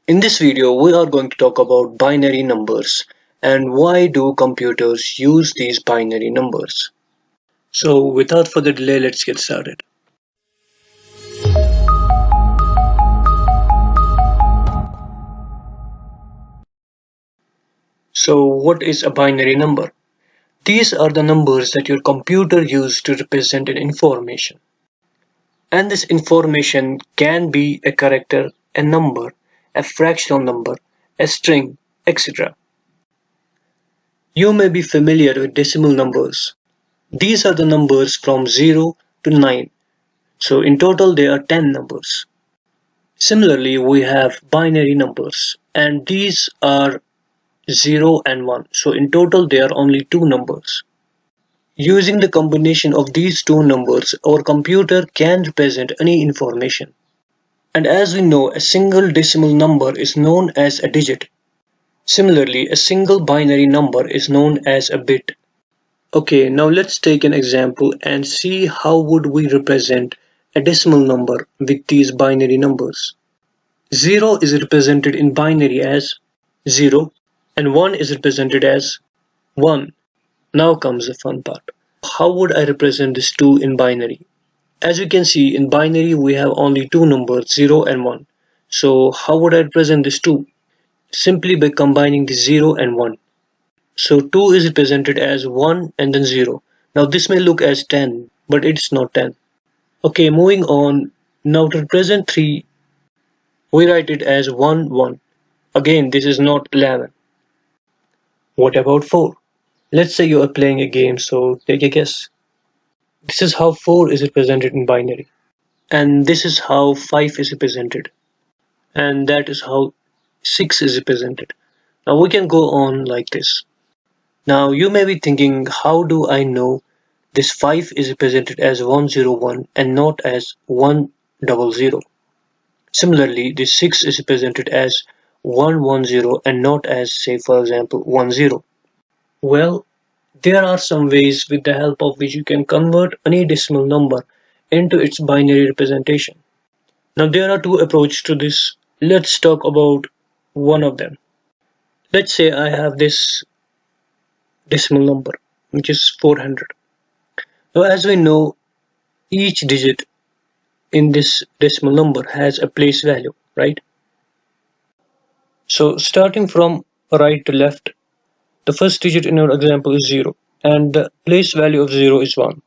In this video, we are going to talk about binary numbers and why do computers use these binary numbers. So without further delay, let's get started. So what is a binary number? These are the numbers that your computer uses to represent an information. And this information can be a character, a number, a fractional number, a string, etc. You may be familiar with decimal numbers. These are the numbers from 0 to 9. So in total there are 10 numbers. Similarly, we have binary numbers and these are 0 and 1. So in total there are only 2 numbers. Using the combination of these two numbers, our computer can represent any information. And as we know, a single decimal number is known as a digit. Similarly, a single binary number is known as a bit. Okay, now let's take an example and see how would we represent a decimal number with these binary numbers. 0 is represented in binary as 0 and 1 is represented as 1. Now comes the fun part. How would I represent this 2 in binary? As you can see, in binary we have only two numbers 0 and 1. So how would I represent this 2? Simply by combining the 0 and 1. So 2 is represented as 1 and then 0. Now this may look as 10, but it's not 10. Okay, moving on. Now to represent 3, we write it as 1, 1. Again, this is not 11. What about 4? Let's say you are playing a game, so take a guess. This is how 4 is represented in binary. And this is how 5 is represented. And that is how 6 is represented. Now we can go on like this. Now you may be thinking, how do I know this 5 is represented as 101 and not as 100? Similarly, this 6 is represented as 110 and not as, say for example, 10. Well, there are some ways with the help of which you can convert any decimal number into its binary representation. Now there are two approaches to this. Let's talk about one of them. Let's say I have this decimal number which is 400. Now as we know, each digit in this decimal number has a place value, right? So starting from right to left, the first digit in our example is 0 and the place value of 0 is 1.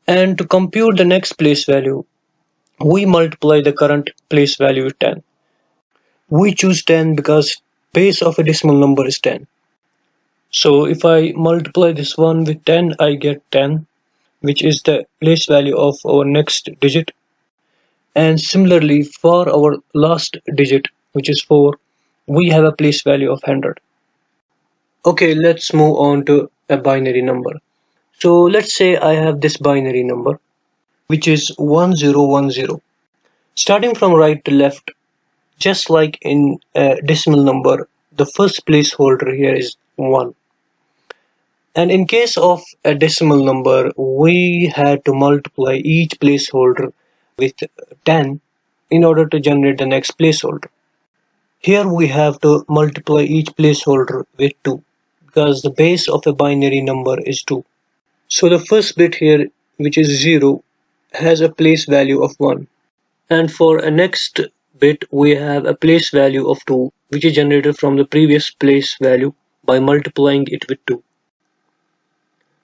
And to compute the next place value, we multiply the current place value with 10. We choose 10 because base of a decimal number is 10. So if I multiply this one with 10, I get 10, which is the place value of our next digit. And similarly, for our last digit, which is 4, we have a place value of 100. Okay, let's move on to a binary number. So let's say I have this binary number, which is 1010. Starting from right to left, just like in a decimal number, the first placeholder here is 1. And in case of a decimal number, we had to multiply each placeholder with 10 in order to generate the next placeholder. Here we have to multiply each placeholder with 2 because the base of a binary number is 2. So the first bit here, which is 0, has a place value of 1. And for a next bit, we have a place value of 2, which is generated from the previous place value by multiplying it with 2.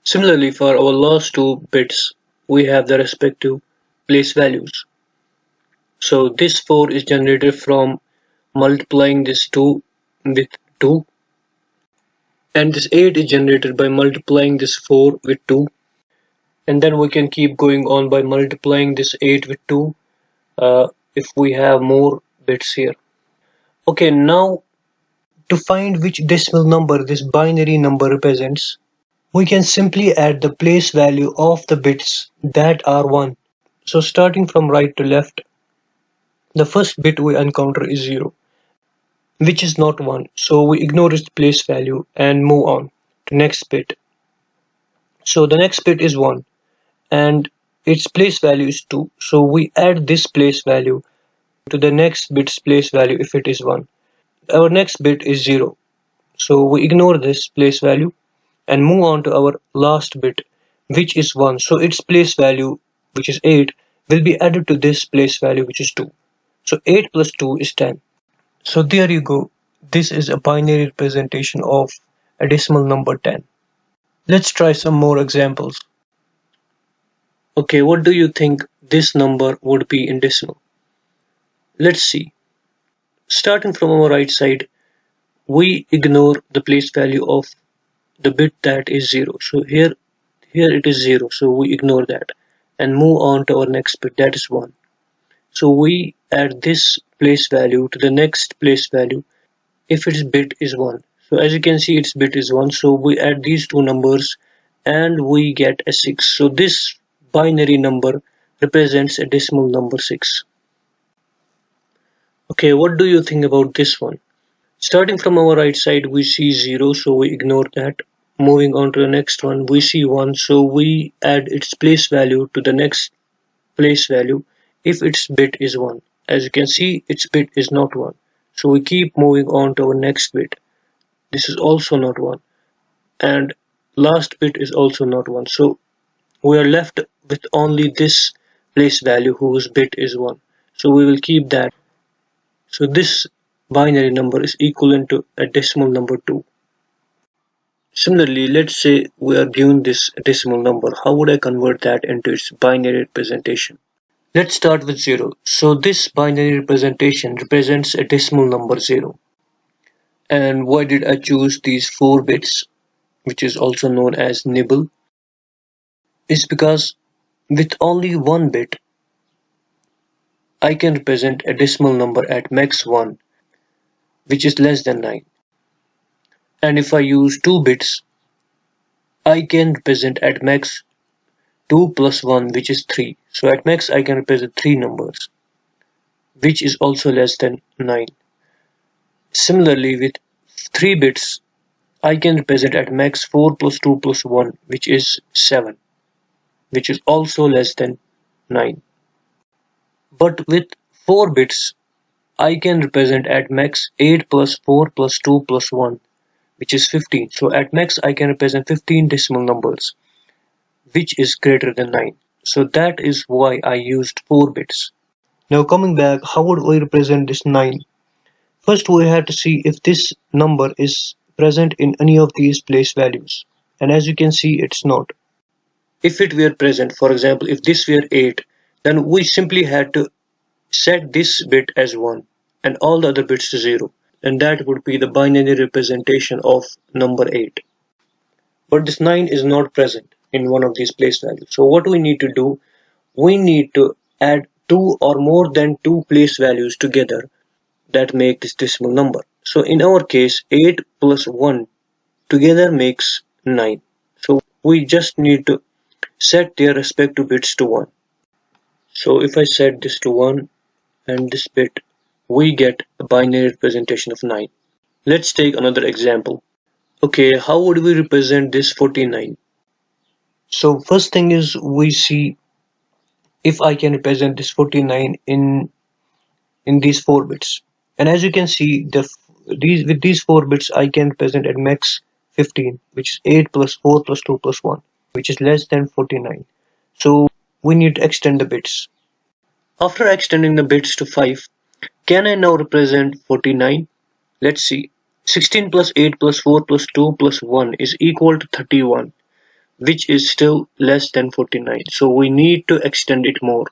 Similarly, for our last two bits, we have the respective place values. So this 4 is generated from multiplying this 2 with 2. And this 8 is generated by multiplying this 4 with 2. And then we can keep going on by multiplying this 8 with 2 if we have more bits here. Okay, now to find which decimal number this binary number represents, we can simply add the place value of the bits that are 1. So starting from right to left, the first bit we encounter is 0, which is not 1. So we ignore its place value and move on to next bit. So the next bit is 1 and its place value is 2. So we add this place value to the next bit's place value if it is 1. Our next bit is 0. So we ignore this place value and move on to our last bit, which is 1. So its place value, which is 8, will be added to this place value, which is 2. So 8 plus 2 is 10. So there you go. This is a binary representation of a decimal number 10. Let's try some more examples. Okay, what do you think this number would be in decimal? Let's see. Starting from our right side, we ignore the place value of the bit that is 0. So here it is 0, so we ignore that and move on to our next bit, that is 1. So we add this place value to the next place value if its bit is 1. So as you can see, its bit is 1, so we add these two numbers and we get a 6. So this binary number represents a decimal number 6. Okay, what do you think about this one? Starting from our right side, we see 0, so we ignore that. Moving on to the next one, we see 1, so we add its place value to the next place value if its bit is 1. As you can see, its bit is not 1. So we keep moving on to our next bit. This is also not 1. And last bit is also not 1. So we are left with only this place value whose bit is 1. So we will keep that. So this binary number is equivalent to a decimal number 2. Similarly, let's say we are given this decimal number. How would I convert that into its binary representation? Let's start with 0. So this binary representation represents a decimal number 0. And why did I choose these 4 bits, which is also known as nibble? Is because with only one bit, I can represent a decimal number at max 1, which is less than 9. And if I use 2 bits, I can represent at max 2 plus 1, which is 3. So at max I can represent 3 numbers, which is also less than 9. Similarly, with 3 bits, I can represent at max 4 plus 2 plus 1, which is 7, which is also less than 9. But with 4 bits, I can represent at max 8 plus 4 plus 2 plus 1, which is 15. So at max I can represent 15 decimal numbers, which is greater than 9. So that is why I used 4 bits. Now coming back, how would we represent this 9? First we have to see if this number is present in any of these place values. And as you can see, it's not. If it were present, for example, if this were 8, then we simply had to set this bit as 1 and all the other bits to 0. And that would be the binary representation of number 8. But this 9 is not present in one of these place values. So what we need to do, we need to add 2 or more than 2 place values together that make this decimal number. So in our case, 8 plus 1 together makes 9. So we just need to set their respective bits to 1. So if I set this to 1 and this bit, we get a binary representation of 9. Let's take another example. Okay, how would we represent this 49? So first thing is we see if I can represent this 49 in these 4 bits. And as you can see, with these 4 bits I can represent at max 15, which is 8 plus 4 plus 2 plus 1, which is less than 49. So we need to extend the bits. After extending the bits to 5, can I now represent 49? Let's see. 16 plus 8 plus 4 plus 2 plus 1 is equal to 31, which is still less than 49. So we need to extend it more.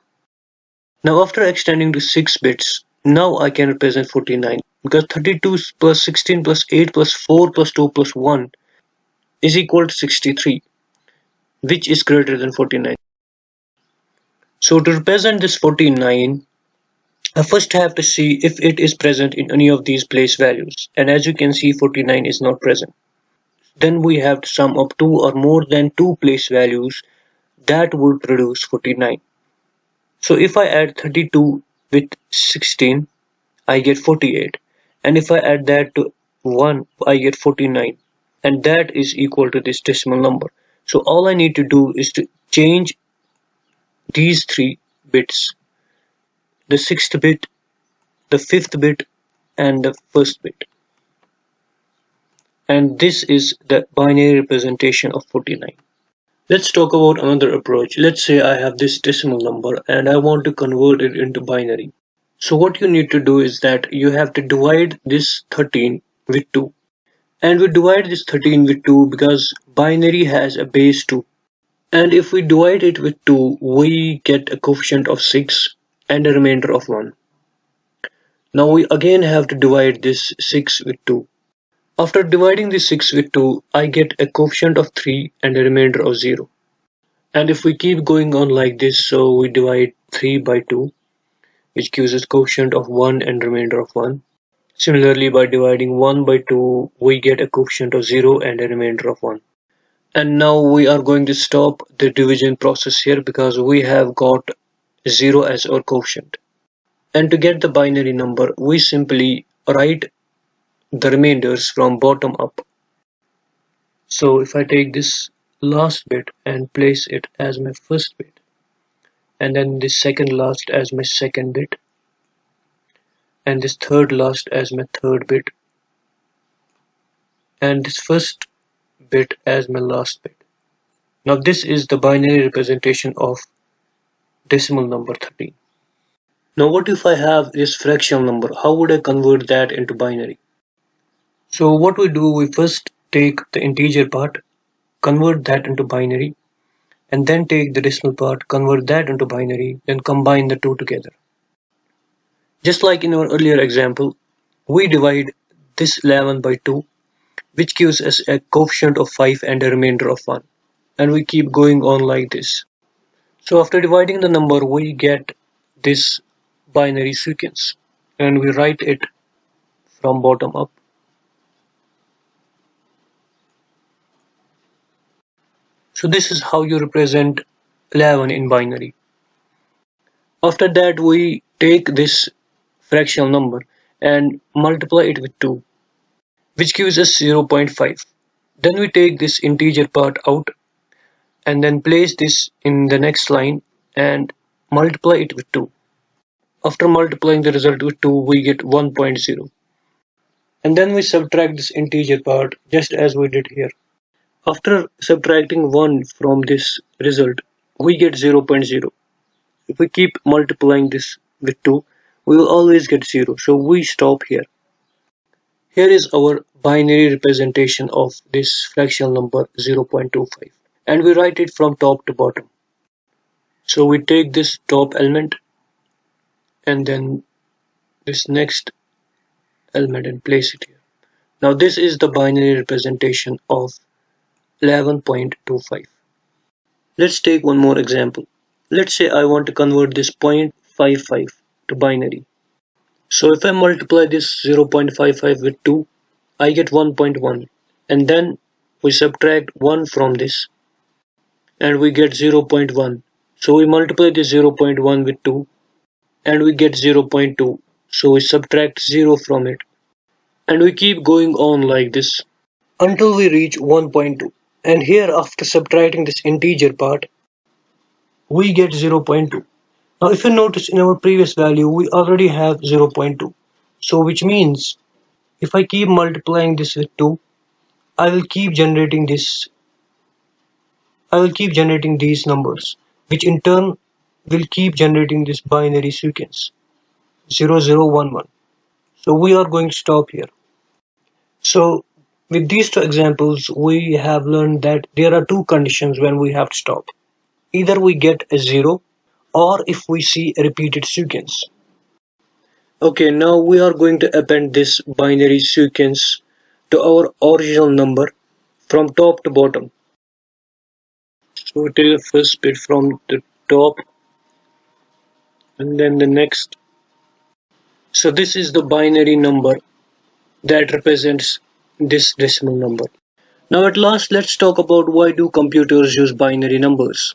Now after extending to 6 bits, now I can represent 49 because 32 plus 16 plus 8 plus 4 plus 2 plus 1 is equal to 63, which is greater than 49. So to represent this 49, I first have to see if it is present in any of these place values. And as you can see, 49 is not present. Then we have to sum up 2 or more than 2 place values that would produce 49. So if I add 32 with 16, I get 48. And if I add that to 1, I get 49. And that is equal to this decimal number. So all I need to do is to change these 3 bits. The 6th bit, the 5th bit, and the first bit. And this is the binary representation of 49. Let's talk about another approach. Let's say I have this decimal number and I want to convert it into binary. So what you need to do is that you have to divide this 13 with 2. And we divide this 13 with 2 because binary has a base 2. And if we divide it with 2, we get a coefficient of 6 and a remainder of 1. Now we again have to divide this 6 with 2. After dividing this 6 with 2, I get a coefficient of 3 and a remainder of 0. And if we keep going on like this, so we divide 3 by 2, which gives us coefficient of 1 and remainder of 1. Similarly, by dividing 1 by 2, we get a coefficient of 0 and a remainder of 1. And now we are going to stop the division process here because we have got 0 as our coefficient. And to get the binary number, we simply write the remainders from bottom up. So if I take this last bit and place it as my first bit, and then this second last as my second bit, and this third last as my third bit, and this first bit as my last bit. Now this is the binary representation of decimal number 13. Now what if I have this fractional number? How would I convert that into binary? So what we do, we first take the integer part, convert that into binary, and then take the decimal part, convert that into binary, then combine the two together. Just like in our earlier example, we divide this 11 by 2, which gives us a coefficient of 5 and a remainder of 1. And we keep going on like this. So after dividing the number, we get this binary sequence, and we write it from bottom up. So this is how you represent 11 in binary. After that, we take this fractional number and multiply it with 2, which gives us 0.5. Then we take this integer part out and then place this in the next line and multiply it with 2. After multiplying the result with 2, we get 1.0. And then we subtract this integer part just as we did here. After subtracting 1 from this result, we get 0.0. If we keep multiplying this with 2, we will always get 0, so we stop here. Here is our binary representation of this fractional number 0.25, and we write it from top to bottom. So we take this top element and then this next element and place it here. Now this is the binary representation of 11.25. Let's take one more example. Let's say I want to convert this 0.55 to binary. So if I multiply this 0.55 with 2, I get 1.1, and then we subtract 1 from this and we get 0.1. So we multiply this 0.1 with 2 and we get 0.2. So we subtract 0 from it, and we keep going on like this until we reach 1.2. And here, after subtracting this integer part, we get 0.2. Now if you notice, in our previous value we already have 0.2, so which means if I keep multiplying this with 2, I will keep generating these numbers, which in turn will keep generating this binary sequence 0011. So we are going to stop here. So with these two examples, we have learned that there are two conditions when we have to stop. Either we get a 0, or if we see a repeated sequence. Okay, now we are going to append this binary sequence to our original number from top to bottom. So we take the first bit from the top and then the next. So this is the binary number that represents this decimal number. Now at last, let's talk about why do computers use binary numbers.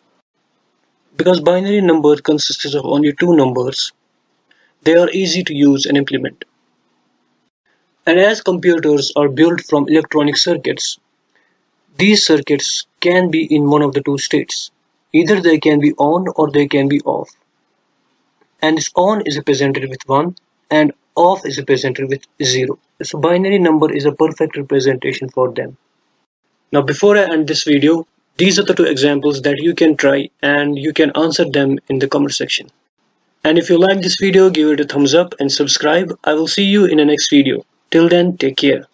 Because binary numbers consists of only two numbers, they are easy to use and implement. And as computers are built from electronic circuits, these circuits can be in one of the two states. Either they can be on or they can be off. And this on is represented with 1 and off is represented with 0. So binary number is a perfect representation for them. Now before I end this video, these are the two examples that you can try and you can answer them in the comment section. And if you like this video, give it a thumbs up and subscribe. I will see you in the next video. Till then, take care.